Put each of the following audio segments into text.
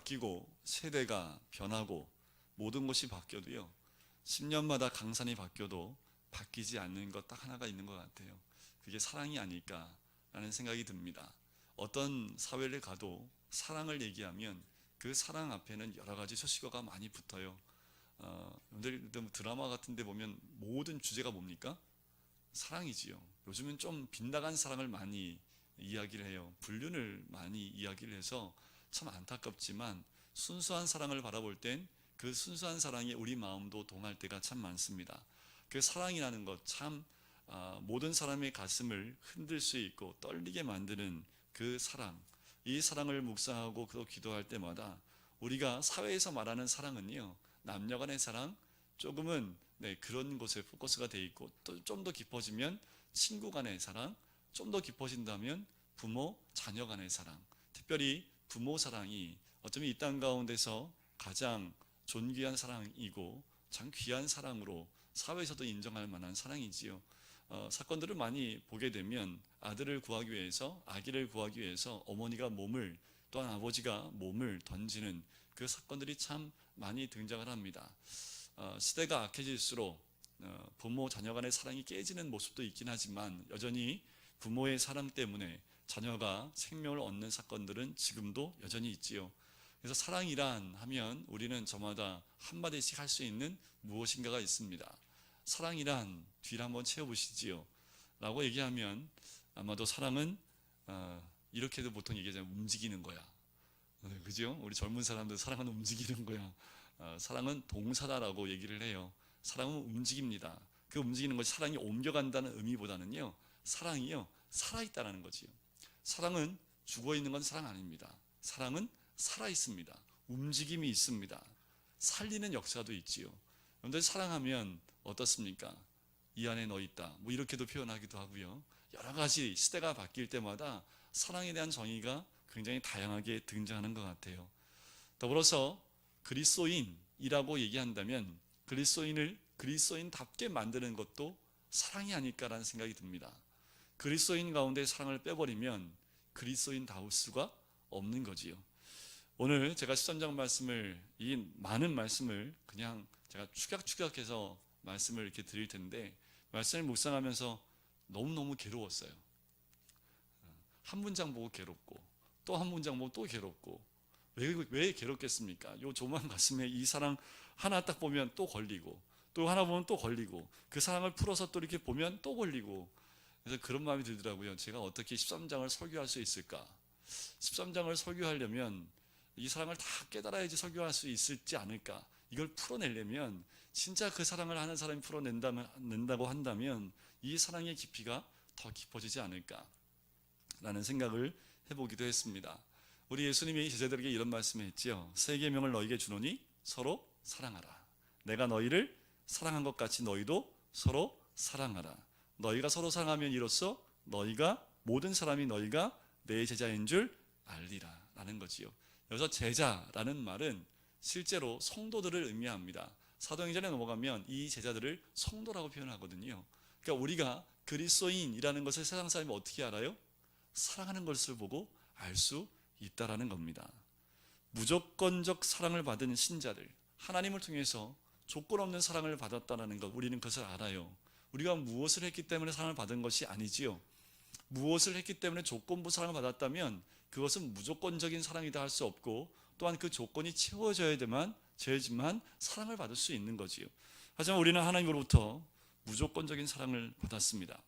바뀌고 세대가 변하고 모든 것이 바뀌어도요, 10년마다 강산이 바뀌어도 바뀌지 않는 것 딱 하나가 있는 것 같아요. 그게 사랑이 아닐까라는 생각이 듭니다. 어떤 사회를 가도 사랑을 얘기하면 그 사랑 앞에는 여러 가지 수식어가 많이 붙어요. 여러분들 드라마 같은 데 보면 모든 주제가 뭡니까? 사랑이지요. 요즘은 좀 빗나간 사랑을 많이 이야기를 해요. 불륜을 많이 이야기를 해서 참 안타깝지만 순수한 사랑을 바라볼 땐 그 순수한 사랑에 우리 마음도 동할 때가 참 많습니다. 그 사랑이라는 것 참 모든 사람의 가슴을 흔들 수 있고 떨리게 만드는 그 사랑, 이 사랑을 묵상하고 또 기도할 때마다 우리가 사회에서 말하는 사랑은요, 남녀 간의 사랑, 조금은 그런 곳에 포커스가 돼 있고, 또 좀 더 깊어지면 친구 간의 사랑, 좀 더 깊어진다면 부모, 자녀 간의 사랑, 특별히 부모 사랑이 어쩌면 이 땅 가운데서 가장 존귀한 사랑이고 참 귀한 사랑으로 사회에서도 인정할 만한 사랑이지요. 사건들을 많이 보게 되면 아들을 구하기 위해서, 아기를 구하기 위해서 어머니가 몸을, 또한 아버지가 몸을 던지는 그 사건들이 참 많이 등장을 합니다. 시대가 악해질수록 부모 자녀 간의 사랑이 깨지는 모습도 있긴 하지만 여전히 부모의 사랑 때문에 자녀가 생명을 얻는 사건들은 지금도 여전히 있지요. 그래서 사랑이란 하면 우리는 저마다 한마디씩 할 수 있는 무엇인가가 있습니다. 사랑이란 뒤를 한번 채워보시지요 라고 얘기하면 아마도 사랑은 이렇게도 보통 얘기하자면 움직이는 거야. 그죠? 우리 젊은 사람들 사랑은 움직이는 거야. 사랑은 동사다라고 얘기를 해요. 사랑은 움직입니다. 그 움직이는 것이 사랑이 옮겨간다는 의미보다는요, 사랑이요 살아있다는 거지요. 사랑은 죽어있는 건 사랑 아닙니다. 사랑은 살아있습니다. 움직임이 있습니다. 살리는 역사도 있지요. 그런데 사랑하면 어떻습니까? 이 안에 너 있다, 뭐 이렇게도 표현하기도 하고요. 여러 가지 시대가 바뀔 때마다 사랑에 대한 정의가 굉장히 다양하게 등장하는 것 같아요. 더불어서 그리스도인이라고 얘기한다면 그리스도인을 그리스도인답게 만드는 것도 사랑이 아닐까라는 생각이 듭니다. 그리스도인 가운데 사랑을 빼버리면 그리스도인다울 수가 없는 거지요. 오늘 제가 13장 말씀을, 이 많은 말씀을 그냥 제가 축약축약해서 말씀을 이렇게 드릴 텐데, 말씀을 묵상하면서 너무너무 괴로웠어요. 한 문장 보고 괴롭고, 또 한 문장 보고 또 괴롭고, 왜 괴롭겠습니까? 요 조만 가슴에 이 사랑 하나 딱 보면 또 걸리고, 또 하나 보면 또 걸리고, 그 사랑을 풀어서 또 이렇게 보면 또 걸리고, 그래서 그런 마음이 들더라고요. 제가 어떻게 13장을 설교할 수 있을까? 13장을 설교하려면 이 사랑을 다 깨달아야지 설교할 수 있을지 않을까? 이걸 풀어내려면 진짜 그 사랑을 하는 사람이 풀어낸다고 한다면 이 사랑의 깊이가 더 깊어지지 않을까? 라는 생각을 해보기도 했습니다. 우리 예수님이 제자들에게 이런 말씀을 했지요. 새 계명을 너희에게 주노니 서로 사랑하라. 내가 너희를 사랑한 것 같이 너희도 서로 사랑하라. 너희가 서로 사랑하면 이로써 너희가, 모든 사람이 너희가 내 제자인 줄 알리라 라는 거지요. 여기서 제자라는 말은 실제로 성도들을 의미합니다. 사도행전에 넘어가면 이 제자들을 성도라고 표현하거든요. 그러니까 우리가 그리스도인이라는 것을 세상 사람이 어떻게 알아요? 사랑하는 것을 보고 알 수 있다라는 겁니다. 무조건적 사랑을 받은 신자들, 하나님을 통해서 조건 없는 사랑을 받았다는 것, 우리는 그것을 알아요. 우리가 무엇을 했기 때문에 사랑을 받은 것이 아니지요. 무엇을 했기 때문에 조건부 사랑을 받았다면 그것은 무조건적인 사랑이다 할 수 없고, 또한 그 조건이 채워져야지만 사랑을 받을 수 있는 거지요. 하지만 우리는 하나님으로부터 무조건적인 사랑을 받았습니다.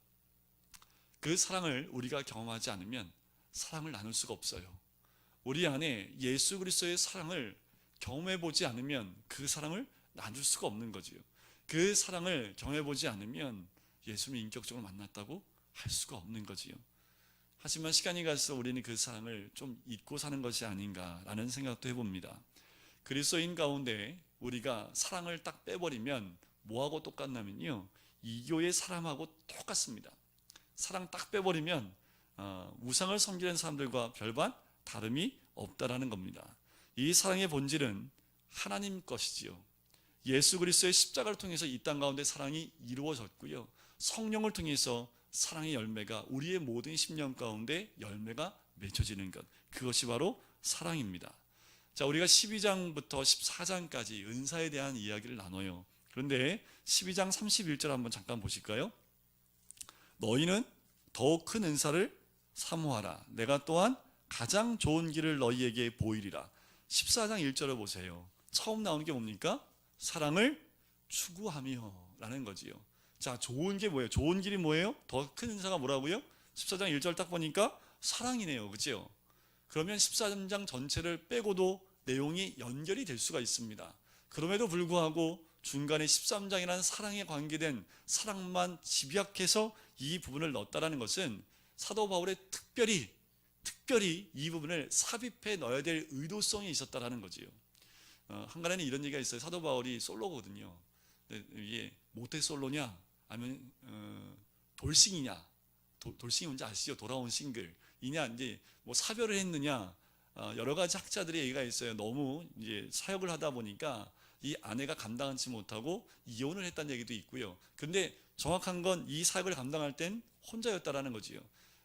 그 사랑을 우리가 경험하지 않으면 사랑을 나눌 수가 없어요. 우리 안에 예수 그리스도의 사랑을 경험해 보지 않으면 그 사랑을 나눌 수가 없는 거지요. 그 사랑을 경험해 보지 않으면 예수님을 인격적으로 만났다고 할 수가 없는 거지요. 하지만 시간이 갈수록 우리는 그 사랑을 좀 잊고 사는 것이 아닌가라는 생각도 해봅니다. 그리스도인 가운데 우리가 사랑을 딱 빼버리면 뭐하고 똑같냐면요, 이교의 사람하고 똑같습니다. 사랑 딱 빼버리면 우상을 섬기는 사람들과 별반 다름이 없다라는 겁니다. 이 사랑의 본질은 하나님 것이지요. 예수 그리스도의 십자가를 통해서 이 땅 가운데 사랑이 이루어졌고요, 성령을 통해서 사랑의 열매가 우리의 모든 심령 가운데 열매가 맺혀지는 것, 그것이 바로 사랑입니다. 자, 우리가 12장부터 14장까지 은사에 대한 이야기를 나눠요. 그런데 12장 31절 한번 잠깐 보실까요? 너희는 더욱 큰 은사를 사모하라. 내가 또한 가장 좋은 길을 너희에게 보이리라. 14장 1절을 보세요. 처음 나오는 게 뭡니까? 사랑을 추구하며 라는 거지요. 자, 좋은 게 뭐예요? 좋은 길이 뭐예요? 더 큰 은사가 뭐라고요? 14장 1절 딱 보니까 사랑이네요. 그죠? 그러면 13장 전체를 빼고도 내용이 연결이 될 수가 있습니다. 그럼에도 불구하고 중간에 13장이라는 사랑에 관계된 사랑만 집약해서 이 부분을 넣었다는 것은 사도 바울의 특별히 이 부분을 삽입해 넣어야 될 의도성이 있었다는 거지요. 한간에는 이런 얘기가 있어요. 사도 바울이 솔로거든요. 이게 모태 솔로냐 아니면 돌싱이냐, 돌싱이 뭔지 아시죠? 돌아온 싱글 이냐, 이제 뭐 사별을 했느냐, 여러 가지 학자들의 얘기가 있어요. 너무 이제 사역을 하다 보니까 이 아내가 감당하지 못하고 이혼을 했다는 얘기도 있고요. 근데 정확한 건 이 사역을 감당할 땐 혼자였다라는 거지요.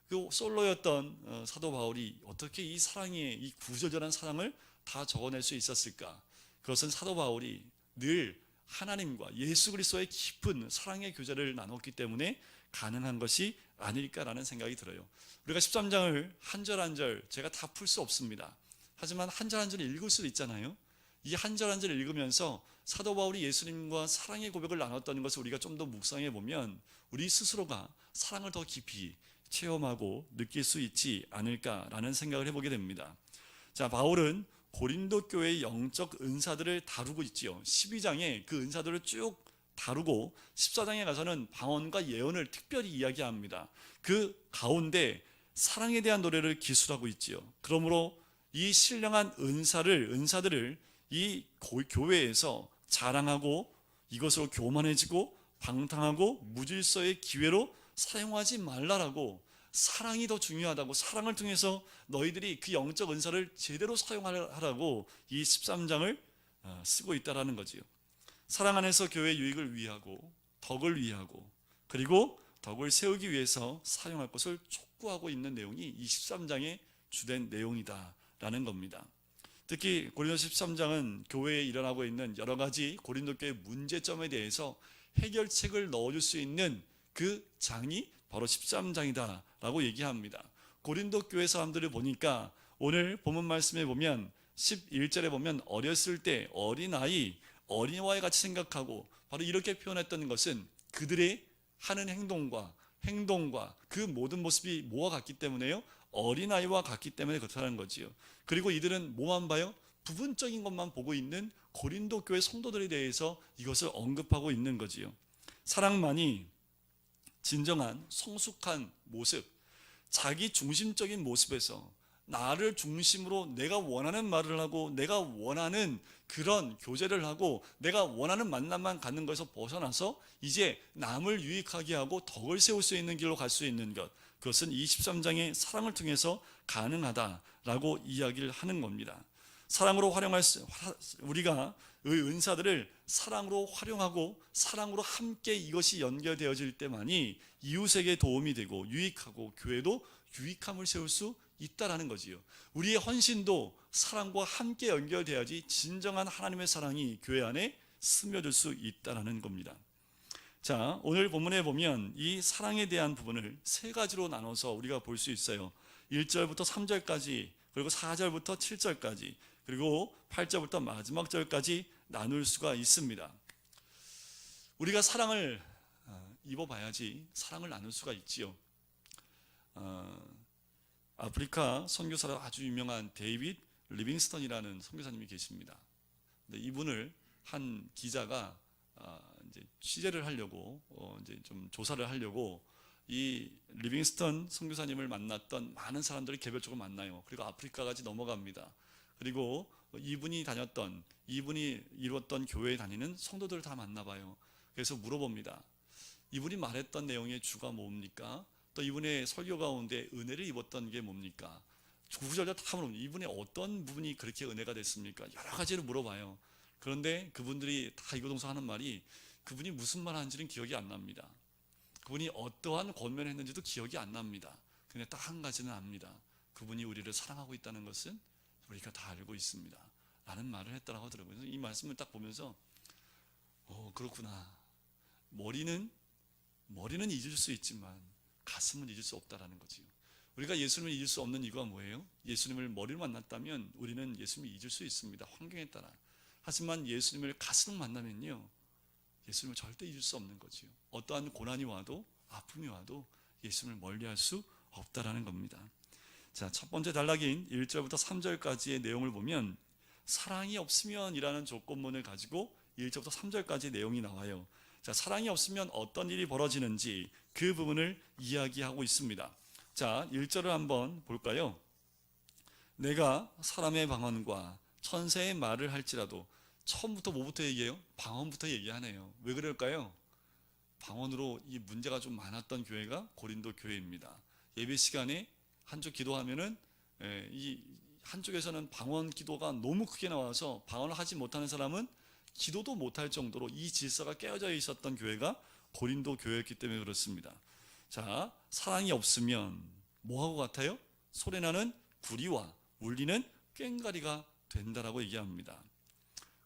그 솔로였던 사도 바울이 어떻게 이 사랑의 이 구절절한 사랑을 다 적어낼 수 있었을까? 그것은 사도 바울이 늘 하나님과 예수 그리스도의 깊은 사랑의 교제를 나눴기 때문에 가능한 것이 아닐까라는 생각이 들어요. 우리가 13장을 한 절 한 절 제가 다 풀 수 없습니다. 하지만 한 절 한 절 읽을 수도 있잖아요. 이 한 절 한 절 읽으면서 사도 바울이 예수님과 사랑의 고백을 나눴던 것을 우리가 좀 더 묵상해 보면 우리 스스로가 사랑을 더 깊이 체험하고 느낄 수 있지 않을까라는 생각을 해보게 됩니다. 자, 바울은 고린도 교회의 영적 은사들을 다루고 있지요. 12장에 그 은사들을 쭉 다루고 14장에 가서는 방언과 예언을 특별히 이야기합니다. 그 가운데 사랑에 대한 노래를 기술하고 있지요. 그러므로 이 신령한 은사들을 이 교회에서 자랑하고 이것으로 교만해지고 방탕하고 무질서의 기회로 사용하지 말라라고, 사랑이 더 중요하다고, 사랑을 통해서 너희들이 그 영적 은사를 제대로 사용하라고 이 13장을 쓰고 있다라는 거지요. 사랑 안에서 교회 유익을 위하고 덕을 위하고 그리고 덕을 세우기 위해서 사용할 것을 촉구하고 있는 내용이 이 13장의 주된 내용이다라는 겁니다. 특히 고린도 13장은 교회에 일어나고 있는 여러 가지 고린도 교회 문제점에 대해서 해결책을 넣어줄 수 있는 그 장이 바로 13장이다라고 얘기합니다. 고린도 교회 사람들을 보니까 오늘 본문 말씀에 보면 11절에 보면 어렸을 때 어린아이, 어린이와 같이 생각하고, 바로 이렇게 표현했던 것은 그들의 하는 행동과 그 모든 모습이 뭐와 같기 때문에요? 어린아이와 같기 때문에 그렇다는 거지요. 그리고 이들은 뭐만 봐요? 부분적인 것만 보고 있는 고린도 교회 성도들에 대해서 이것을 언급하고 있는 거지요. 사랑만이 진정한 성숙한 모습, 자기 중심적인 모습에서 나를 중심으로 내가 원하는 말을 하고 내가 원하는 그런 교제를 하고 내가 원하는 만남만 갖는 것에서 벗어나서 이제 남을 유익하게 하고 덕을 세울 수 있는 길로 갈 수 있는 것, 그것은 23장의 사랑을 통해서 가능하다라고 이야기를 하는 겁니다. 사랑으로 우리가 이 은사들을 사랑으로 활용하고 사랑으로 함께 이것이 연결되어질 때만이 이웃에게 도움이 되고 유익하고 교회도 유익함을 세울 수 있다라는 거지요. 우리의 헌신도 사랑과 함께 연결돼야지 진정한 하나님의 사랑이 교회 안에 스며들 수 있다라는 겁니다. 자, 오늘 본문에 보면 이 사랑에 대한 부분을 세 가지로 나눠서 우리가 볼 수 있어요. 1절부터 3절까지, 그리고 4절부터 7절까지, 그리고 8절부터 마지막 절까지 나눌 수가 있습니다. 우리가 사랑을 입어봐야지 사랑을 나눌 수가 있지요. 아프리카 선교사로 아주 유명한 데이빗 리빙스턴이라는 선교사님이 계십니다. 근데 이분을 한 기자가 이제 취재를 하려고 이제 좀 조사를 하려고 이 리빙스턴 선교사님을 만났던 많은 사람들이 개별적으로 만나요. 그리고 아프리카까지 넘어갑니다. 그리고 이분이 이루었던 교회에 다니는 성도들을 다 만나봐요. 그래서 물어봅니다. 이분이 말했던 내용의 주가 뭡니까? 또 이분의 설교 가운데 은혜를 입었던 게 뭡니까? 구구절절 다 물어봅니다. 이분의 어떤 부분이 그렇게 은혜가 됐습니까? 여러 가지를 물어봐요. 그런데 그분들이 다 이거동성하는 말이, 그분이 무슨 말 하는지는 기억이 안 납니다. 그분이 어떠한 권면을 했는지도 기억이 안 납니다. 근데 딱 한 가지는 압니다. 그분이 우리를 사랑하고 있다는 것은 우리가 다 알고 있습니다. 라는 말을 했다고 하더라고요. 그래서 이 말씀을 딱 보면서 그렇구나. 머리는 잊을 수 있지만 가슴은 잊을 수 없다라는 거지요. 우리가 예수님을 잊을 수 없는 이유가 뭐예요? 예수님을 머리로 만났다면 우리는 예수님을 잊을 수 있습니다. 환경에 따라. 하지만 예수님을 가슴으로 만나면요, 예수님을 절대 잊을 수 없는 거지요. 어떠한 고난이 와도 아픔이 와도 예수님을 멀리할 수 없다라는 겁니다. 자, 첫 번째 단락인 1절부터 3절까지의 내용을 보면 사랑이 없으면 이라는 조건문을 가지고 1절부터 3절까지 내용이 나와요. 자, 사랑이 없으면 어떤 일이 벌어지는지 그 부분을 이야기하고 있습니다. 자, 1절을 한번 볼까요? 내가 사람의 방언과 천사의 말을 할지라도, 처음부터 뭐부터 얘기해요? 방언부터 얘기하네요. 왜 그럴까요? 방언으로 이 문제가 좀 많았던 교회가 고린도 교회입니다. 예배 시간에 한쪽 기도하면은 이 한쪽에서는 방언 기도가 너무 크게 나와서 방언을 하지 못하는 사람은 기도도 못할 정도로 이 질서가 깨어져 있었던 교회가 고린도 교회였기 때문에 그렇습니다. 자, 사랑이 없으면 뭐하고 같아요? 소리나는 구리와 울리는 꽹과리가 된다라고 얘기합니다.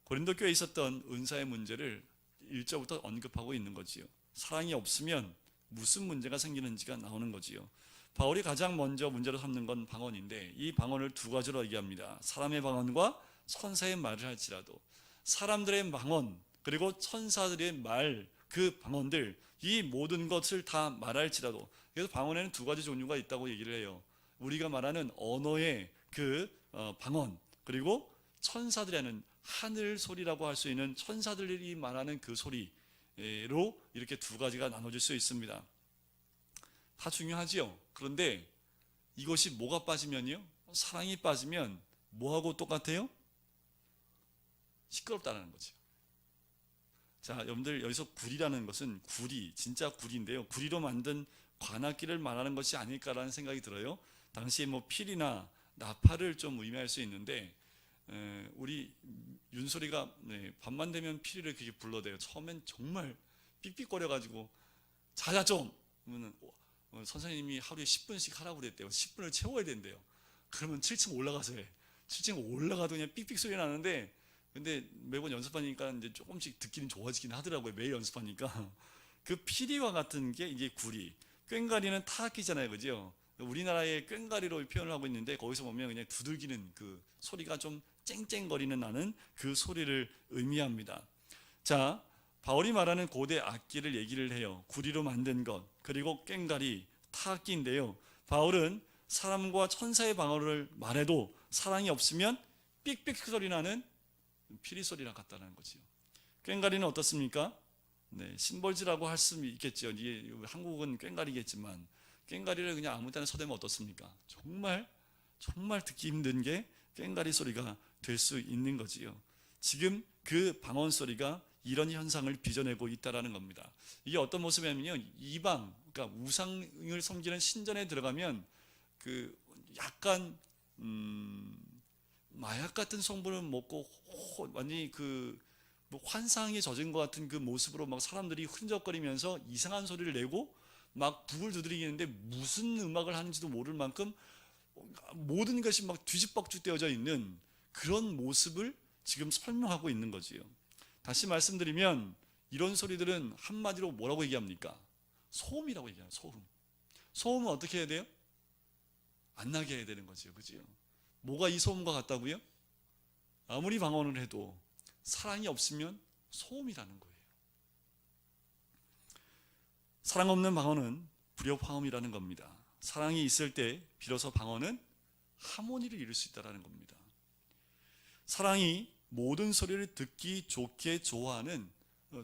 고린도 교회에 있었던 은사의 문제를 1절부터 언급하고 있는 거지요. 사랑이 없으면 무슨 문제가 생기는지가 나오는 거지요. 바울이 가장 먼저 문제로 삼는 건 방언인데, 이 방언을 두 가지로 얘기합니다. 사람의 방언과 천사의 말을 할지라도. 사람들의 방언 그리고 천사들의 말, 그 방언들, 이 모든 것을 다 말할지라도. 그래서 방언에는 두 가지 종류가 있다고 얘기를 해요. 우리가 말하는 언어의 그 방언, 그리고 천사들이 하는 하늘 소리라고 할 수 있는 천사들이 말하는 그 소리로 이렇게 두 가지가 나눠질 수 있습니다. 다 중요하지요. 그런데 이것이 뭐가 빠지면요? 사랑이 빠지면 뭐하고 똑같아요? 시끄럽다는 거죠. 자, 여러분들 여기서 구리라는 것은 구리, 진짜 구리인데요. 구리로 만든 관악기를 말하는 것이 아닐까라는 생각이 들어요. 당시에 뭐 필이나 나팔을 좀 의미할 수 있는데, 우리 윤소리가 밤만 되면 피리를 그렇게 불러대요. 처음엔 정말 삑삑거려가지고 자자 좀 그러면 선생님이 하루에 10분씩 하라고 그랬대요. 10분을 채워야 된대요. 그러면 7층 올라가서 해. 7층 올라가도 그냥 삑삑 소리 나는데, 근데 매번 연습하니까 이제 조금씩 듣기는 좋아지긴 하더라고요. 매일 연습하니까. 그 피리와 같은 게 이게 구리. 꽹과리는 타악기잖아요, 그죠? 우리나라의 꽹과리로 표현을 하고 있는데, 거기서 보면 그냥 두들기는 그 소리가 좀 쨍쨍거리는 나는 그 소리를 의미합니다. 자, 바울이 말하는 고대 악기를 얘기를 해요. 구리로 만든 것, 그리고 꽹과리, 타악기인데요. 바울은 사람과 천사의 방언을 말해도 사랑이 없으면 삑삑 소리 나는 피리 소리랑 같다는 거지요. 꽹과리는 어떻습니까? 심벌지라고 할 수 있겠죠. 이게 한국은 꽹과리겠지만, 꽹과리를 그냥 아무 때나 서대면 어떻습니까? 정말 듣기 힘든 게 꽹과리 소리가 될 수 있는 거지요. 지금 그 방언 소리가 이런 현상을 빚어내고 있다라는 겁니다. 이게 어떤 모습이냐면요, 이방, 그러니까 우상을 섬기는 신전에 들어가면 그 약간 마약 같은 성분을 먹고 완전히 그 뭐 환상에 젖은 것 같은 그 모습으로 막 사람들이 흔적거리면서 이상한 소리를 내고 막 북을 두드리는데 무슨 음악을 하는지도 모를 만큼 모든 것이 막 뒤집박죽되어져 있는 그런 모습을 지금 설명하고 있는 거지요. 다시 말씀드리면 이런 소리들은 한마디로 뭐라고 얘기합니까? 소음이라고 얘기해요. 소음은 어떻게 해야 돼요? 안 나게 해야 되는 거지요. 그죠? 뭐가 이 소음과 같다고요? 아무리 방언을 해도 사랑이 없으면 소음이라는 거예요. 사랑 없는 방언은 불협화음이라는 겁니다. 사랑이 있을 때 비로소 방언은 하모니를 이룰 수 있다는 겁니다. 사랑이 모든 소리를 듣기 좋게 좋아하는,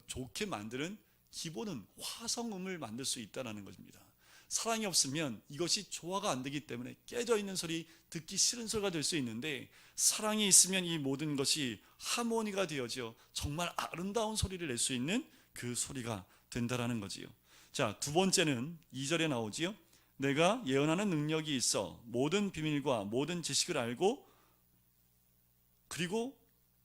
좋게 만드는 기본은 화성음을 만들 수 있다는 것입니다. 사랑이 없으면 이것이 조화가 안 되기 때문에 깨져 있는 소리, 듣기 싫은 소리가 될 수 있는데, 사랑이 있으면 이 모든 것이 하모니가 되어져 정말 아름다운 소리를 낼 수 있는 그 소리가 된다라는 거지요. 자, 두 번째는 2절에 나오지요. 내가 예언하는 능력이 있어 모든 비밀과 모든 지식을 알고, 그리고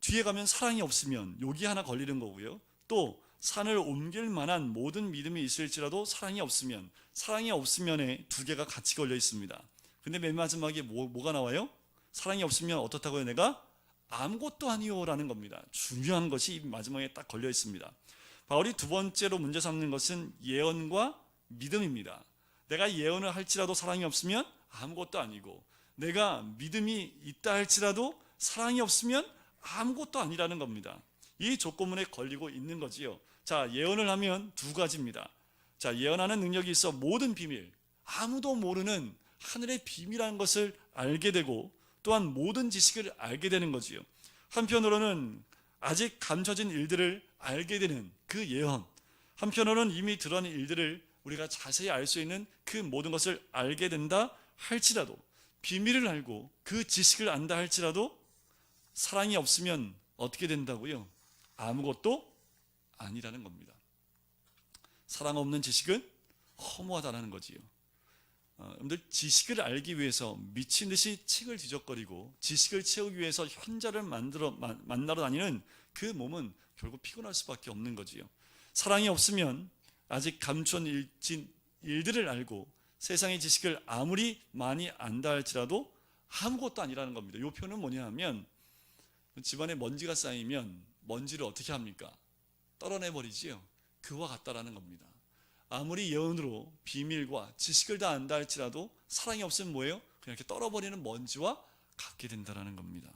뒤에 가면 사랑이 없으면 여기 하나 걸리는 거고요. 또 산을 옮길 만한 모든 믿음이 있을지라도 사랑이 없으면에 두 개가 같이 걸려 있습니다. 근데 맨 마지막에 뭐가 나와요? 사랑이 없으면 어떻다고요? 내가 아무것도 아니요라는 겁니다. 중요한 것이 마지막에 딱 걸려 있습니다. 바울이 두 번째로 문제 삼는 것은 예언과 믿음입니다. 내가 예언을 할지라도 사랑이 없으면 아무것도 아니고, 내가 믿음이 있다 할지라도 사랑이 없으면 아무것도 아니라는 겁니다. 이 조건문에 걸리고 있는 거지요. 자, 예언을 하면 두 가지입니다. 자, 예언하는 능력이 있어 모든 비밀, 아무도 모르는 하늘의 비밀한 것을 알게 되고, 또한 모든 지식을 알게 되는 거지요. 한편으로는 아직 감춰진 일들을 알게 되는 그 예언, 한편으로는 이미 드러난 일들을 우리가 자세히 알 수 있는 그 모든 것을 알게 된다 할지라도, 비밀을 알고 그 지식을 안다 할지라도 사랑이 없으면 어떻게 된다고요? 아무것도 아니라는 겁니다. 사랑 없는 지식은 허무하다는 거지요. 여러분들, 지식을 알기 위해서 미친 듯이 책을 뒤적거리고 지식을 채우기 위해서 현자를 만나러 다니는 그 몸은 결국 피곤할 수밖에 없는 거지요. 사랑이 없으면 아직 감춘 일들을 알고 세상의 지식을 아무리 많이 안다 할지라도 아무것도 아니라는 겁니다. 이 표현은 뭐냐 하면, 집안에 먼지가 쌓이면 먼지를 어떻게 합니까? 떨어내버리지요. 그와 같다라는 겁니다. 아무리 예언으로 비밀과 지식을 다 안다 할지라도 사랑이 없으면 뭐예요? 그냥 이렇게 떨어버리는 먼지와 같게 된다는 겁니다.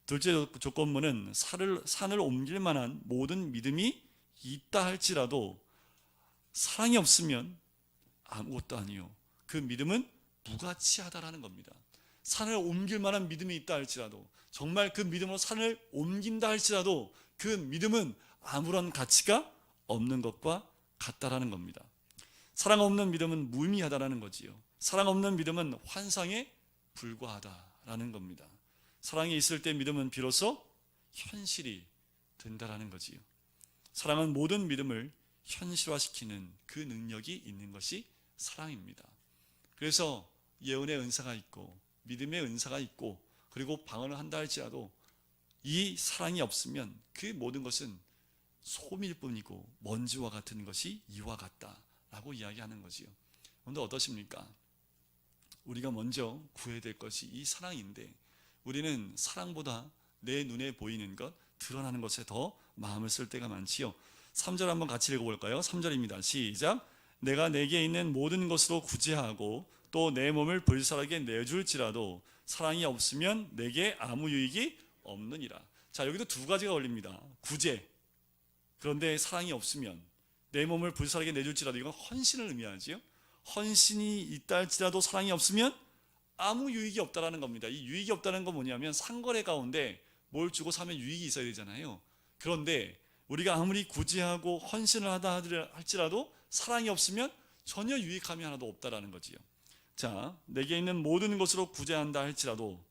둘째 조건문은 산을 옮길 만한 모든 믿음이 있다 할지라도 사랑이 없으면 아무것도 아니요. 그 믿음은 무가치하다라는 겁니다. 산을 옮길 만한 믿음이 있다 할지라도, 정말 그 믿음으로 산을 옮긴다 할지라도 그 믿음은 아무런 가치가 없는 것과 같다라는 겁니다. 사랑 없는 믿음은 무의미하다라는 거지요. 사랑 없는 믿음은 환상에 불과하다라는 겁니다. 사랑이 있을 때 믿음은 비로소 현실이 된다라는 거지요. 사랑은 모든 믿음을 현실화시키는 그 능력이 있는 것이 사랑입니다. 그래서 예언의 은사가 있고 믿음의 은사가 있고 그리고 방언을 한다 할지라도 이 사랑이 없으면 그 모든 것은 소미일 뿐이고 먼지와 같은 것이 이와 같다라고 이야기하는 거지요. 그런데 어떠십니까? 우리가 먼저 구해야 될 것이 이 사랑인데, 우리는 사랑보다 내 눈에 보이는 것, 드러나는 것에 더 마음을 쓸 때가 많지요. 3절 한번 같이 읽어볼까요? 3절입니다. 시작. 내가 내게 있는 모든 것으로 구제하고 또 내 몸을 불살하게 내줄지라도 사랑이 없으면 내게 아무 유익이 없느니라. 자, 여기도 두 가지가 걸립니다. 구제, 그런데 사랑이 없으면 내 몸을 불살하게 내줄지라도, 이건 헌신을 의미하지요. 헌신이 있다 할지라도 사랑이 없으면 아무 유익이 없다라는 겁니다. 이 유익이 없다는 건 뭐냐면, 상거래 가운데 뭘 주고 사면 유익이 있어야 되잖아요. 그런데 우리가 아무리 구제하고 헌신을 하다 할지라도 사랑이 없으면 전혀 유익함이 하나도 없다라는 거지요. 자, 내게 있는 모든 것으로 구제한다 할지라도,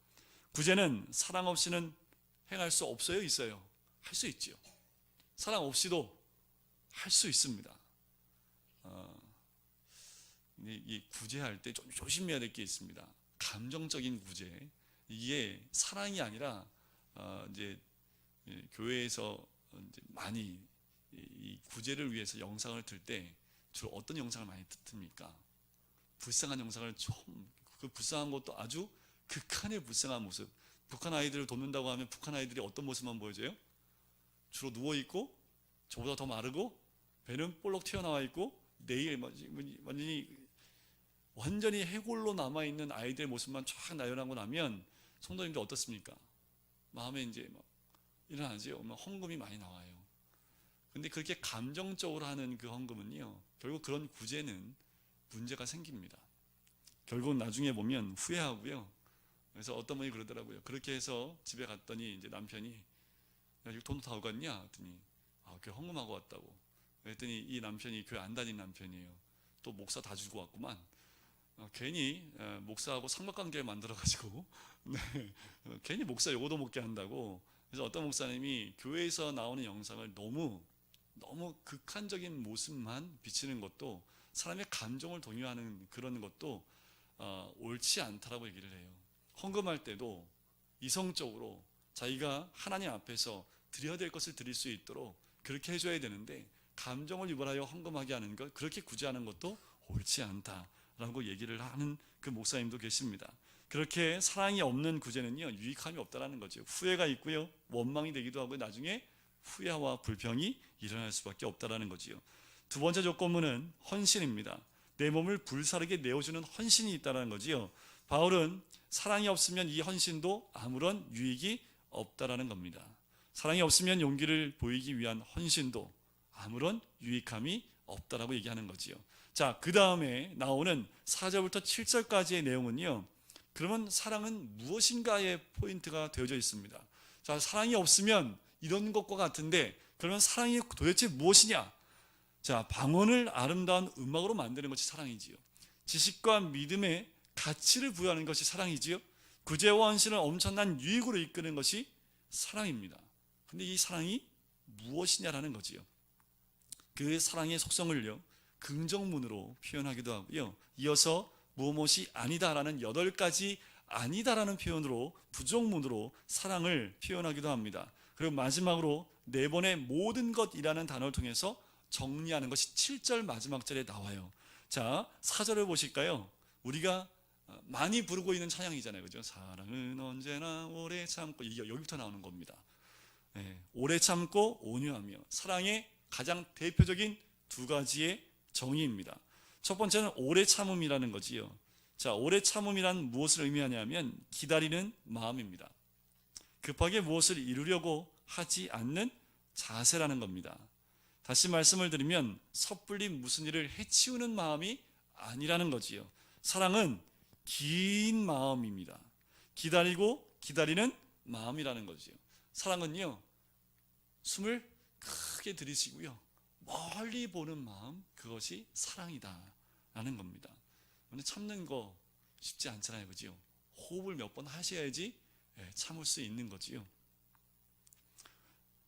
구제는 사랑 없이는 행할 수 없어요, 있어요? 할 수 있지요. 사랑 없이도 할 수 있습니다. 이 구제할 때 좀 조심해야 될 게 있습니다. 감정적인 구제, 이게 사랑이 아니라 이제 교회에서 이제 많이 이 구제를 위해서 영상을 틀 때 주로 어떤 영상을 많이 틉니까? 불쌍한 영상을 그 불쌍한 것도 아주 극한의 불쌍한 모습. 북한 아이들을 돕는다고 하면 북한 아이들이 어떤 모습만 보여줘요? 주로 누워 있고 저보다 더 마르고 배는 볼록 튀어나와 있고 내일 완전히 해골로 남아 있는 아이들의 모습만 쫙 나열하고 나면 성도님들 어떻습니까? 마음에 이제 막 일어나죠. 헌금이 많이 나와요. 근데 그렇게 감정적으로 하는 그 헌금은요, 결국 그런 구제는 문제가 생깁니다. 결국 나중에 보면 후회하고요. 그래서 어떤 분이 그러더라고요. 그렇게 해서 집에 갔더니 이제 남편이, 야, 이거 돈 다 어디 갔냐? 했더니 교회 헌금하고 왔다고. 그랬더니 이 남편이 교회 안 다니는 남편이에요. 또 목사 다 주고 왔구만. 괜히 목사하고 삼각관계를 만들어가지고 네, 괜히 목사 요거도 먹게 한다고. 그래서 어떤 목사님이 교회에서 나오는 영상을 너무 극한적인 모습만 비치는 것도, 사람의 감정을 동요하는 그런 것도 옳지 않다라고 얘기를 해요. 헌금할 때도 이성적으로 자기가 하나님 앞에서 드려야 될 것을 드릴 수 있도록 그렇게 해줘야 되는데, 감정을 유발하여 헌금하게 하는 것, 그렇게 구제하는 것도 옳지 않다라고 얘기를 하는 그 목사님도 계십니다. 그렇게 사랑이 없는 구제는요, 유익함이 없다라는 거죠. 후회가 있고요, 원망이 되기도 하고 나중에 후회와 불평이 일어날 수밖에 없다라는 거지요. 두 번째 조건문은 헌신입니다. 내 몸을 불사르게 내어주는 헌신이 있다는 거지요. 바울은 사랑이 없으면 이 헌신도 아무런 유익이 없다라는 겁니다. 사랑이 없으면 용기를 보이기 위한 헌신도 아무런 유익함이 없다라고 얘기하는 거지요. 자, 그 다음에 나오는 4절부터 7절까지의 내용은요, 그러면 사랑은 무엇인가의 포인트가 되어져 있습니다. 자, 사랑이 없으면 이런 것과 같은데, 그러면 사랑이 도대체 무엇이냐? 자, 방언을 아름다운 음악으로 만드는 것이 사랑이지요. 지식과 믿음의 가치를 부여하는 것이 사랑이지요. 구제와 헌신을 엄청난 유익으로 이끄는 것이 사랑입니다. 근데 이 사랑이 무엇이냐라는 거지요. 그 사랑의 속성을요, 긍정문으로 표현하기도 하고요, 이어서 무엇이 아니다라는 8가지 아니다라는 표현으로 부정문으로 사랑을 표현하기도 합니다. 그리고 마지막으로 4번의 모든 것이라는 단어를 통해서 정리하는 것이 7절 마지막 절에 나와요. 자, 4절을 보실까요? 우리가 많이 부르고 있는 찬양이잖아요, 그죠? 사랑은 언제나 오래 참고, 이게 여기부터 나오는 겁니다. 네, 오래 참고 온유하며, 사랑의 가장 대표적인 2가지의 정의입니다. 첫 번째는 오래 참음이라는 거지요. 자, 오래 참음이란 무엇을 의미하냐면 기다리는 마음입니다. 급하게 무엇을 이루려고 하지 않는 자세라는 겁니다. 다시 말씀을 드리면 섣불리 무슨 일을 해치우는 마음이 아니라는 거지요. 사랑은 긴 마음입니다. 기다리고 기다리는 마음이라는 거지요. 사랑은요, 숨을 크게 들이쉬고요, 멀리 보는 마음, 그것이 사랑이다라는 겁니다. 근데 참는 거 쉽지 않잖아요, 그죠? 호흡을 몇 번 하셔야지 참을 수 있는 거지요.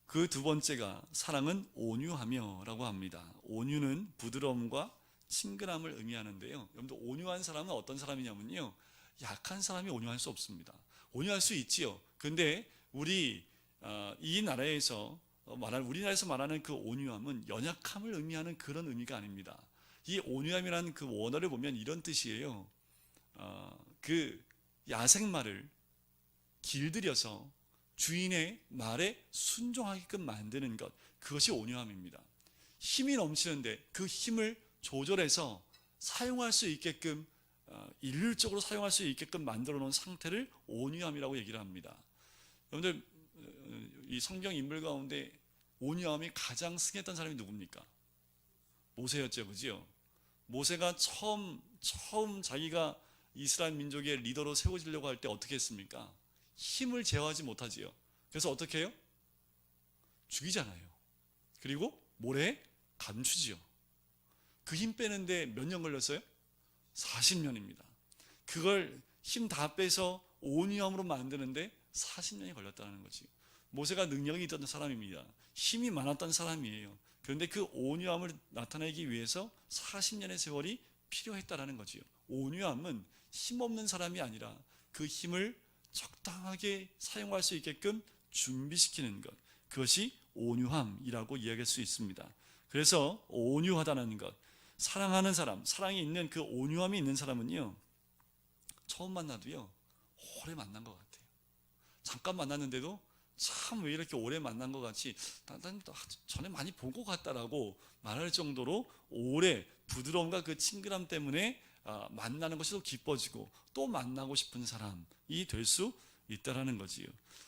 그 2번째가 사랑은 온유하며라고 합니다. 온유는 부드러움과 친근함을 의미하는데요. 여러분들, 온유한 사람은 어떤 사람이냐면요, 약한 사람이 온유할 수 없습니다. 온유할 수 있지요. 근데 이 나라에서 우리나라에서 말하는 그 온유함은 연약함을 의미하는 그런 의미가 아닙니다. 이 온유함이라는 그 원어를 보면 이런 뜻이에요. 그 야생마를 길들여서 주인의 말에 순종하게끔 만드는 것, 그것이 온유함입니다. 힘이 넘치는데 그 힘을 조절해서 사용할 수 있게끔, 일률적으로 사용할 수 있게끔 만들어 놓은 상태를 온유함이라고 얘기를 합니다. 여러분들, 이 성경 인물 가운데 온유함이 가장 승했던 사람이 누굽니까? 모세였죠, 그죠? 모세가 처음 자기가 이스라엘 민족의 리더로 세워지려고 할 때 어떻게 했습니까? 힘을 제어하지 못하지요. 그래서 어떻게 해요? 죽이잖아요. 그리고 모래에 감추지요. 그 힘 빼는데 몇 년 걸렸어요? 40년입니다. 그걸 힘 다 빼서 온유함으로 만드는데 40년이 걸렸다는 거지. 모세가 능력이 있던 사람입니다. 힘이 많았던 사람이에요. 그런데 그 온유함을 나타내기 위해서 40년의 세월이 필요했다라는 거지요. 온유함은 힘없는 사람이 아니라 그 힘을 적당하게 사용할 수 있게끔 준비시키는 것, 그것이 온유함이라고 이야기할 수 있습니다. 그래서 온유하다는 것, 사랑하는 사람, 사랑이 있는 그 온유함이 있는 사람은요, 처음 만나도요, 오래 만난 것 같아요. 잠깐 만났는데도 참 왜 이렇게 오래 만난 것 같이, 난 전에 많이 본 것 같다라고 말할 정도로 오래 부드러움과 그 친근함 때문에 만나는 것이 더 기뻐지고 또 만나고 싶은 사람이 될 수 있다라는 거지요.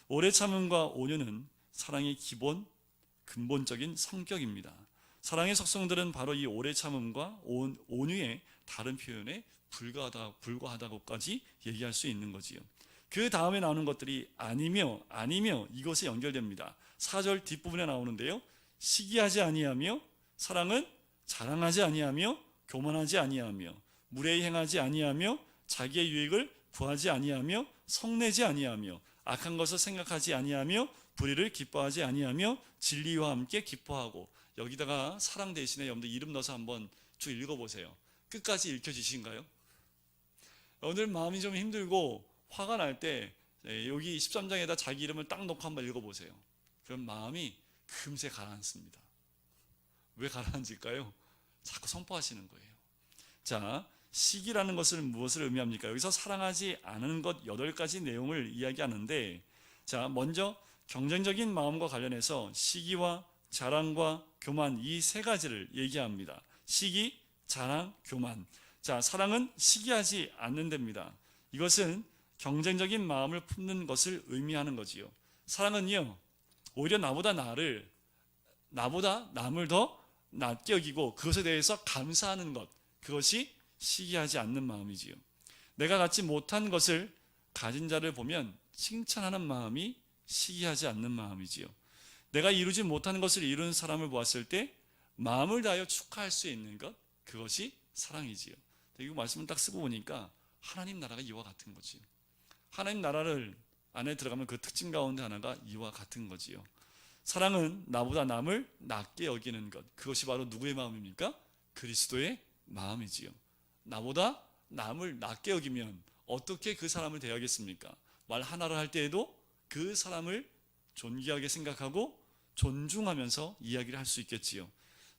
오래 참음과 온유는 사랑의 근본적인 성격입니다. 사랑의 속성들은 바로 이 오래 참음과 온유의 다른 표현에 불과하다고까지 얘기할 수 있는 거지요. 그 다음에 나오는 것들이 아니며 이것에 연결됩니다. 4절 뒷부분에 나오는데요, 시기하지 아니하며, 사랑은 자랑하지 아니하며, 교만하지 아니하며, 무례히 행하지 아니하며, 자기의 유익을 구하지 아니하며, 성내지 아니하며, 악한 것을 생각하지 아니하며, 불의를 기뻐하지 아니하며, 진리와 함께 기뻐하고. 여기다가 사랑 대신에 여러분들 이름 넣어서 한번 쭉 읽어보세요. 끝까지 읽혀지신가요? 오늘 마음이 좀 힘들고 화가 날 때 여기 13장에다 자기 이름을 딱 넣고 한번 읽어보세요. 그럼 마음이 금세 가라앉습니다. 왜 가라앉을까요? 자꾸 선포하시는 거예요. 자, 시기라는 것을 무엇을 의미합니까? 여기서 사랑하지 않은 것 8가지 내용을 이야기하는데, 자, 먼저 경쟁적인 마음과 관련해서 시기와 자랑과 교만, 이 3가지를 얘기합니다. 시기, 자랑, 교만. 자, 사랑은 시기하지 않는답니다. 이것은 경쟁적인 마음을 품는 것을 의미하는 거지요. 사랑은요, 오히려 나보다 남을 더 낮게 여기고 그것에 대해서 감사하는 것, 그것이 시기하지 않는 마음이지요. 내가 갖지 못한 것을 가진 자를 보면 칭찬하는 마음이 시기하지 않는 마음이지요. 내가 이루지 못하는 것을 이룬 사람을 보았을 때 마음을 다하여 축하할 수 있는 것, 그것이 사랑이지요. 이 말씀을 딱 쓰고 보니까 하나님 나라가 이와 같은 거지요. 하나님 나라를 안에 들어가면 그 특징 가운데 하나가 이와 같은 거지요. 사랑은 나보다 남을 낮게 여기는 것, 그것이 바로 누구의 마음입니까? 그리스도의 마음이지요. 나보다 남을 낮게 여기면 어떻게 그 사람을 대하겠습니까? 말 하나를 할 때에도 그 사람을 존귀하게 생각하고 존중하면서 이야기를 할 수 있겠지요.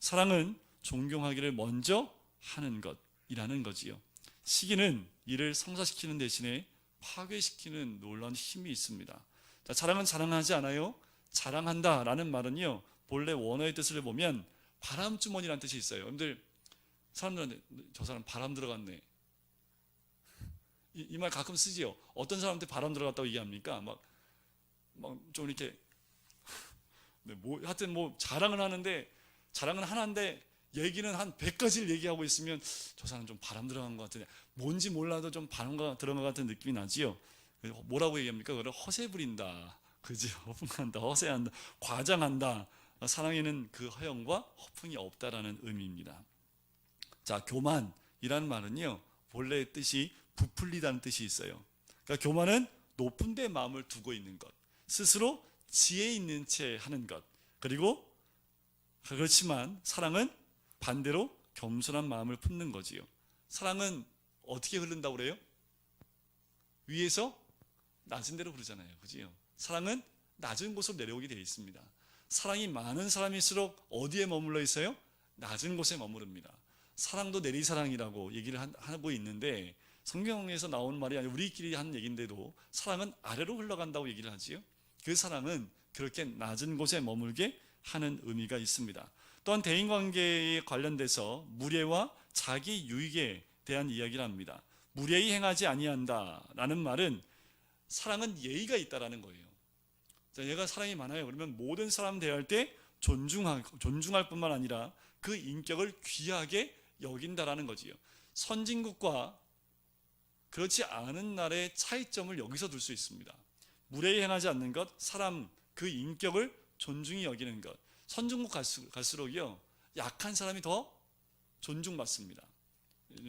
사랑은 존경하기를 먼저 하는 것이라는 거지요. 시기는 이를 성사시키는 대신에 파괴시키는 놀라운 힘이 있습니다. 자, 사랑은 자랑하지 않아요. 자랑한다 라는 말은요, 본래 원어의 뜻을 보면 바람주머니라는 뜻이 있어요. 여러분들, 사람들한테 저 사람 바람 들어갔네, 이 말 가끔 쓰지요. 어떤 사람한테 바람 들어갔다고 얘기합니까? 막 좀 이렇게 네, 하여튼 자랑은 하는데 얘기는 한 100가지를 얘기하고 있으면 저 사람 좀 바람 들어간 것 같은데, 뭔지 몰라도 좀 바람 들어간 것 같은 느낌이 나지요. 뭐라고 얘기합니까? 그걸 허세 부린다, 그죠? 허풍한다, 허세한다, 과장한다. 사랑에는 그 허영과 허풍이 없다라는 의미입니다. 자, 교만이라는 말은요, 본래의 뜻이 부풀리다는 뜻이 있어요. 그러니까 교만은 높은 데 마음을 두고 있는 것, 스스로 지혜 있는 채 하는 것. 그리고 그렇지만 사랑은 반대로 겸손한 마음을 품는 거지요. 사랑은 어떻게 흐른다고 그래요? 위에서 낮은 데로 흐르잖아요, 그지요? 사랑은 낮은 곳으로 내려오게 되어 있습니다. 사랑이 많은 사람일수록 어디에 머물러 있어요? 낮은 곳에 머무릅니다. 사랑도 내리사랑이라고 얘기를 하고 있는데, 성경에서 나온 말이 아니라 우리끼리 하는 얘기인데도 사랑은 아래로 흘러간다고 얘기를 하지요. 그 사랑은 그렇게 낮은 곳에 머물게 하는 의미가 있습니다. 또한 대인관계에 관련돼서 무례와 자기 유익에 대한 이야기를 합니다. 무례히 행하지 아니한다라는 말은 사랑은 예의가 있다라는 거예요. 자, 얘가 사랑이 많아요. 그러면 모든 사람 대할 때 존중할 뿐만 아니라 그 인격을 귀하게 여긴다라는 거지요. 선진국과 그렇지 않은 나라의 차이점을 여기서 둘 수 있습니다. 무례히 행하지 않는 것, 사람 그 인격을 존중히 여기는 것. 선진국 갈수록요, 약한 사람이 더 존중받습니다.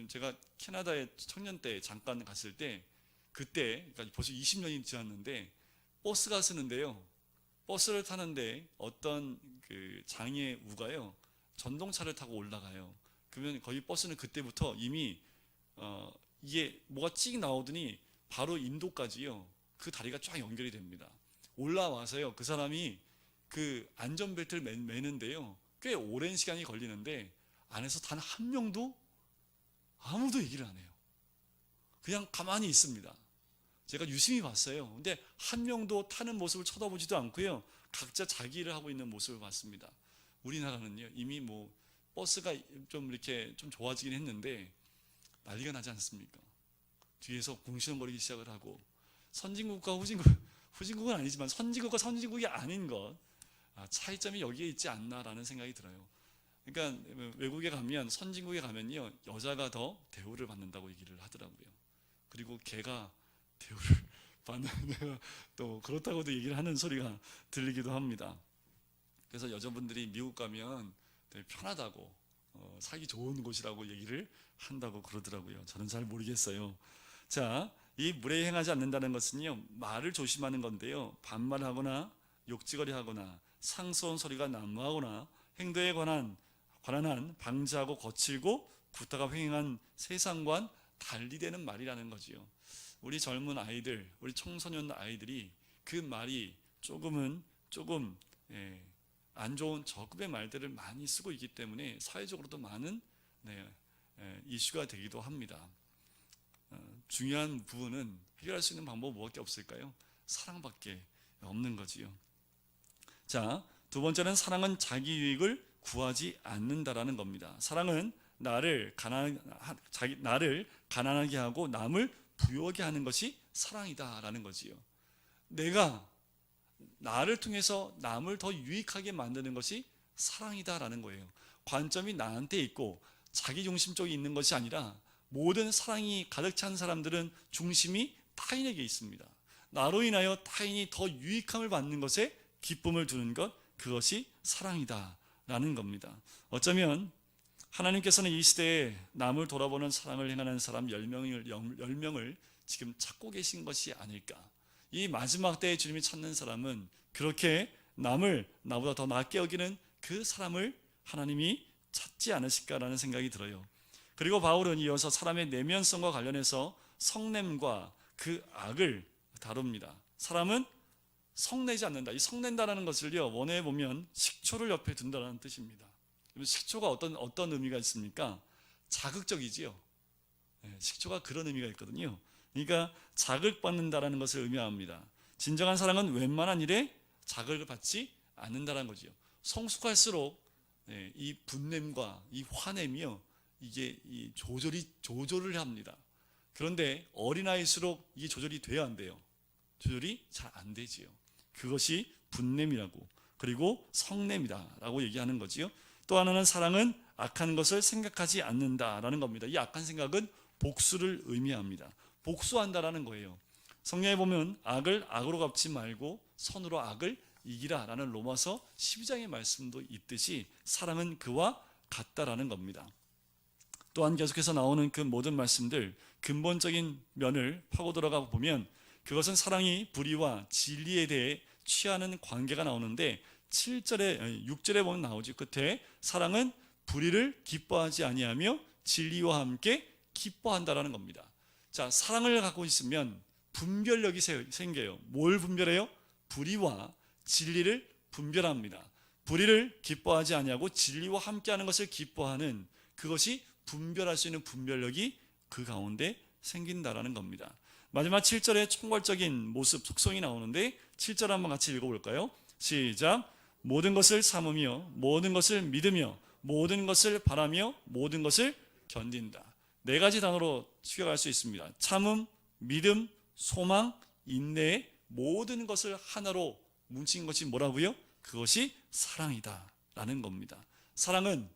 제가 캐나다에 청년 때 잠깐 갔을 때, 그때 그러니까 벌써 20년이 지났는데 버스가 쓰는데요, 버스를 타는데 어떤 그 장애 우가요, 전동차를 타고 올라가요. 그러면 거의 버스는 그때부터 이미 이게 뭐가 찍 나오더니 바로 인도까지요, 그 다리가 쫙 연결이 됩니다. 올라와서요, 그 사람이 그 안전벨트를 매는데요, 꽤 오랜 시간이 걸리는데 안에서 단 한 명도 아무도 얘기를 안 해요. 그냥 가만히 있습니다. 제가 유심히 봤어요. 근데 한 명도 타는 모습을 쳐다보지도 않고요, 각자 자기 일을 하고 있는 모습을 봤습니다. 우리나라는요, 이미 버스가 좀 이렇게 좀 좋아지긴 했는데 난리가 나지 않습니까? 뒤에서 궁시렁거리기 시작을 하고, 선진국과 후진국은 아니지만 선진국과 선진국이 아닌 것, 차이점이 여기에 있지 않나라는 생각이 들어요. 그러니까 외국에 가면, 선진국에 가면요, 여자가 더 대우를 받는다고 얘기를 하더라고요. 그리고 걔가 대우를 받는 데가 또 그렇다고도 얘기를 하는 소리가 들리기도 합니다. 그래서 여자분들이 미국 가면 되게 편하다고, 살기 좋은 곳이라고 얘기를 한다고 그러더라고요. 저는 잘 모르겠어요. 자, 이 무례히 행하지 않는다는 것은요, 말을 조심하는 건데요, 반말하거나 욕지거리하거나 상스러운 소리가 난무하거나 행동에 관한 한 방자하고 거칠고 구타가 횡행한 세상과는 달리 되는 말이라는 거지요. 우리 젊은 아이들, 우리 청소년 아이들이 그 말이 조금 안 좋은 저급의 말들을 많이 쓰고 있기 때문에 사회적으로도 많은 이슈가 되기도 합니다. 중요한 부분은 해결할 수 있는 방법은 무엇밖에 없을까요? 사랑밖에 없는 거지요. 자, 두 번째는 사랑은 자기 유익을 구하지 않는다라는 겁니다. 사랑은 나를 가난하게 하고 남을 부유하게 하는 것이 사랑이다라는 거지요. 내가 나를 통해서 남을 더 유익하게 만드는 것이 사랑이다라는 거예요. 관점이 나한테 있고 자기 중심 쪽에 있는 것이 아니라 모든 사랑이 가득 찬 사람들은 중심이 타인에게 있습니다. 나로 인하여 타인이 더 유익함을 받는 것에 기쁨을 두는 것, 그것이 사랑이다라는 겁니다. 어쩌면 하나님께서는 이 시대에 남을 돌아보는 사랑을 행하는 사람 10명을 지금 찾고 계신 것이 아닐까. 이 마지막 때에 주님이 찾는 사람은 그렇게 남을 나보다 더 낫게 여기는 그 사람을 하나님이 찾지 않으실까라는 생각이 들어요. 그리고 바울은 이어서 사람의 내면성과 관련해서 성냄과 그 악을 다룹니다. 사람은 성내지 않는다. 이 성낸다라는 것을요, 원어에 보면 식초를 옆에 둔다라는 뜻입니다. 식초가 어떤 의미가 있습니까? 자극적이지요. 식초가 그런 의미가 있거든요. 그러니까 자극받는다라는 것을 의미합니다. 진정한 사랑은 웬만한 일에 자극을 받지 않는다라는 거지요. 성숙할수록 이 분냄과 이 화냄이요, 이게 조절을 합니다. 그런데 어린아이일수록 이게 조절이 돼야 안 돼요. 조절이 잘 안 되지요. 그것이 분냄이라고, 그리고 성냄이다라고 얘기하는 거지요. 또 하나는 사랑은 악한 것을 생각하지 않는다라는 겁니다. 이 악한 생각은 복수를 의미합니다. 복수한다라는 거예요. 성경에 보면 악을 악으로 갚지 말고 선으로 악을 이기라라는 로마서 12장의 말씀도 있듯이 사랑은 그와 같다라는 겁니다. 또한 계속해서 나오는 그 모든 말씀들 근본적인 면을 파고 들어가 보면 그것은 사랑이 불의와 진리에 대해 취하는 관계가 나오는데 6절에 보면 나오지. 끝에 사랑은 불의를 기뻐하지 아니하며 진리와 함께 기뻐한다라는 겁니다. 자, 사랑을 갖고 있으면 분별력이 생겨요. 뭘 분별해요? 불의와 진리를 분별합니다. 불의를 기뻐하지 아니하고 진리와 함께하는 것을 기뻐하는, 그것이 분별할 수 있는 분별력이 그 가운데 생긴다라는 겁니다. 마지막 7절에 총괄적인 모습, 속성이 나오는데 7절 한번 같이 읽어볼까요? 시작. 모든 것을 참으며 모든 것을 믿으며 모든 것을 바라며 모든 것을 견딘다. 4가지 단어로 추격할 수 있습니다. 참음, 믿음, 소망, 인내의 모든 것을 하나로 뭉친 것이 뭐라고요? 그것이 사랑이다 라는 겁니다. 사랑은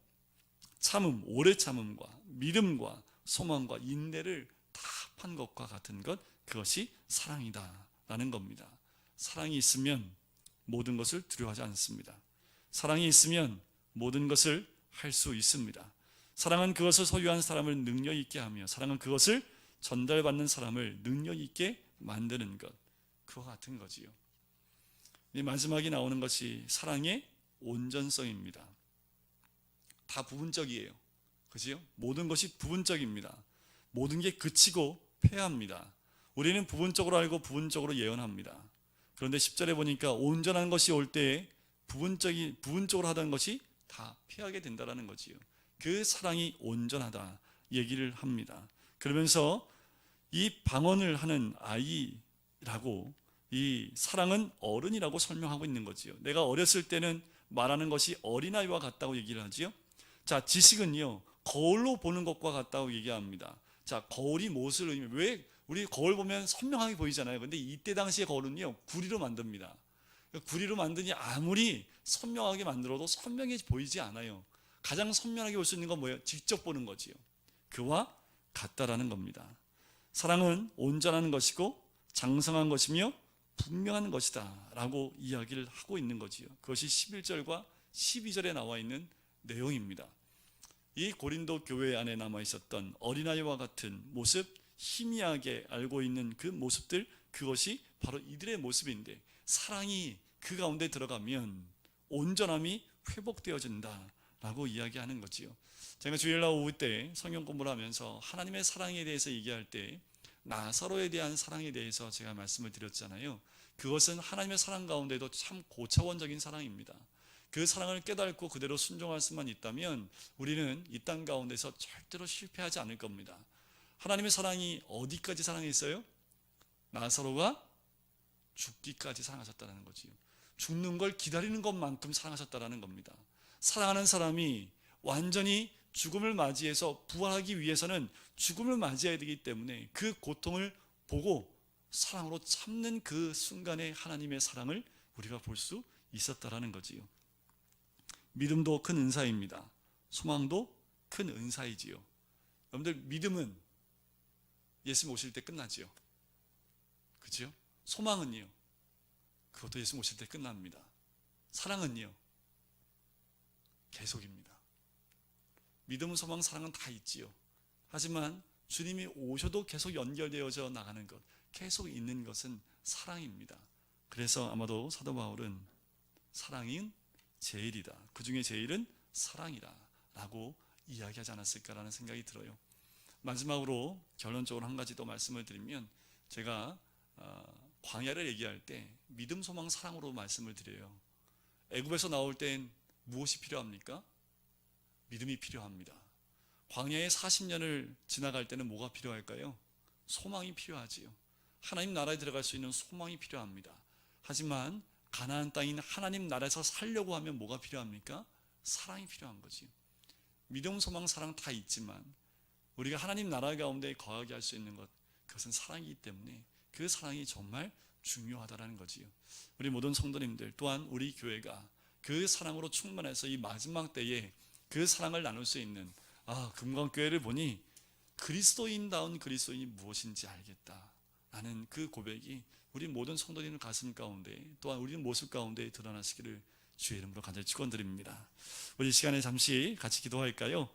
참음, 오래 참음과 믿음과 소망과 인내를 다 합한 것과 같은 것, 그것이 사랑이다 라는 겁니다. 사랑이 있으면 모든 것을 두려워하지 않습니다. 사랑이 있으면 모든 것을 할 수 있습니다. 사랑은 그것을 소유한 사람을 능력 있게 하며, 사랑은 그것을 전달받는 사람을 능력 있게 만드는 것, 그와 같은 거지요. 이 마지막에 나오는 것이 사랑의 온전성입니다. 다 부분적이에요. 그죠? 모든 것이 부분적입니다. 모든 게 그치고 패합니다. 우리는 부분적으로 알고 부분적으로 예언합니다. 그런데 10절에 보니까 온전한 것이 올 때에 부분적으로 하던 것이 다 피하게 된다는 거지요. 그 사랑이 온전하다 얘기를 합니다. 그러면서 이 방언을 하는 아이라고, 이 사랑은 어른이라고 설명하고 있는 거지요. 내가 어렸을 때는 말하는 것이 어린아이와 같다고 얘기를 하지요. 자, 지식은요, 거울로 보는 것과 같다고 얘기합니다. 자, 거울이 무엇을 의미해요? 왜 우리 거울 보면 선명하게 보이잖아요. 근데 이때 당시의 거울은요, 구리로 만듭니다. 구리로 만드니 아무리 선명하게 만들어도 선명해 보이지 않아요. 가장 선명하게 볼 수 있는 건 뭐예요? 직접 보는 거지요. 그와 같다라는 겁니다. 사랑은 온전한 것이고 장성한 것이며 분명한 것이다 라고 이야기를 하고 있는 거지요. 그것이 11절과 12절에 나와 있는 내용입니다. 이 고린도 교회 안에 남아 있었던 어린아이와 같은 모습, 희미하게 알고 있는 그 모습들, 그것이 바로 이들의 모습인데, 사랑이 그 가운데 들어가면 온전함이 회복되어진다 라고 이야기하는 거지요. 제가 주일날 오후 때 성경 공부를 하면서 하나님의 사랑에 대해서 얘기할 때 나사로에 대한 사랑에 대해서 제가 말씀을 드렸잖아요. 그것은 하나님의 사랑 가운데도 참 고차원적인 사랑입니다. 그 사랑을 깨닫고 그대로 순종할 수만 있다면 우리는 이 땅 가운데서 절대로 실패하지 않을 겁니다. 하나님의 사랑이 어디까지 사랑했어요? 나사로가 죽기까지 사랑하셨다는 거지요. 죽는 걸 기다리는 것만큼 사랑하셨다는 겁니다. 사랑하는 사람이 완전히 죽음을 맞이해서 부활하기 위해서는 죽음을 맞이해야 되기 때문에 그 고통을 보고 사랑으로 참는 그 순간에 하나님의 사랑을 우리가 볼 수 있었다라는 거지요. 믿음도 큰 은사입니다. 소망도 큰 은사이지요. 여러분들, 믿음은 예수님 오실 때 끝나지요. 그죠? 소망은요, 그것도 예수님 오실 때 끝납니다. 사랑은요, 계속입니다. 믿음, 소망, 사랑은 다 있지요. 하지만 주님이 오셔도 계속 연결되어져 나가는 것, 계속 있는 것은 사랑입니다. 그래서 아마도 사도 바울은 사랑이 제일이다, 그 중에 제일은 사랑이라 라고 이야기하지 않았을까라는 생각이 들어요. 마지막으로 결론적으로 한 가지 더 말씀을 드리면, 제가 광야를 얘기할 때 믿음, 소망, 사랑으로 말씀을 드려요. 애굽에서 나올 땐 무엇이 필요합니까? 믿음이 필요합니다. 광야의 40년을 지나갈 때는 뭐가 필요할까요? 소망이 필요하지요. 하나님 나라에 들어갈 수 있는 소망이 필요합니다. 하지만 가나안 땅인 하나님 나라에서 살려고 하면 뭐가 필요합니까? 사랑이 필요한 거지. 믿음, 소망, 사랑 다 있지만 우리가 하나님 나라 가운데 거하게 할 수 있는 것, 그것은 사랑이기 때문에 그 사랑이 정말 중요하다는 거지요. 우리 모든 성도님들 또한 우리 교회가 그 사랑으로 충만해서 이 마지막 때에 그 사랑을 나눌 수 있는, 금강교회를 보니 그리스도인다운 그리스도인이 무엇인지 알겠다 라는 그 고백이 우리 모든 성도님 가슴 가운데, 또한 우리 모습 가운데 드러나시기를 주의 이름으로 간절히 축원드립니다. 우리 이 시간에 잠시 같이 기도할까요?